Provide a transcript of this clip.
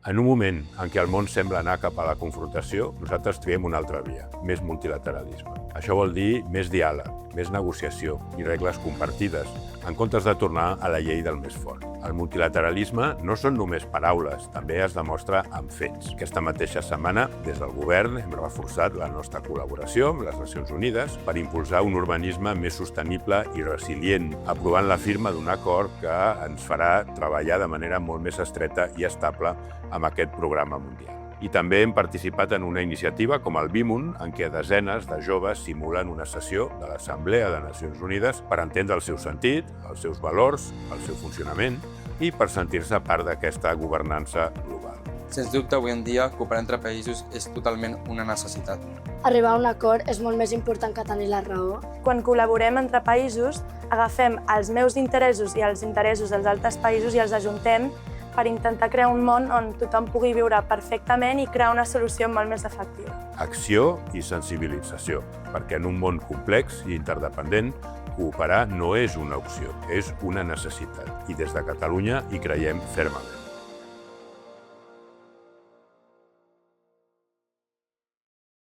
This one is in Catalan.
En un moment en què el món sembla anar cap a la confrontació, nosaltres triem una altra via, més multilateralisme. Això vol dir més diàleg, més negociació i regles compartides, en comptes de tornar a la llei del més fort. El multilateralisme no són només paraules, també es demostra amb fets. Aquesta mateixa setmana, des del govern, hem reforçat la nostra col·laboració amb les Nacions Unides per impulsar un urbanisme més sostenible i resilient, aprovant la firma d'un acord que ens farà treballar de manera molt més estreta i estable amb aquest programa mundial. I també hem participat en una iniciativa com el BIMUN, en què desenes de joves simulen una sessió de l'Assemblea de Nacions Unides per entendre el seu sentit, els seus valors, el seu funcionament i per sentir-se part d'aquesta governança global. Sens dubte, avui en dia, cooperar entre països és totalment una necessitat. Arribar a un acord és molt més important que tenir la raó. Quan col·laborem entre països, agafem els meus interessos i els interessos dels altres països i els ajuntem per intentar crear un món on tothom pugui viure perfectament i crear una solució molt més efectiva. Acció i sensibilització, perquè en un món complex i interdependent, cooperar no és una opció, és una necessitat. I des de Catalunya hi creiem fermament.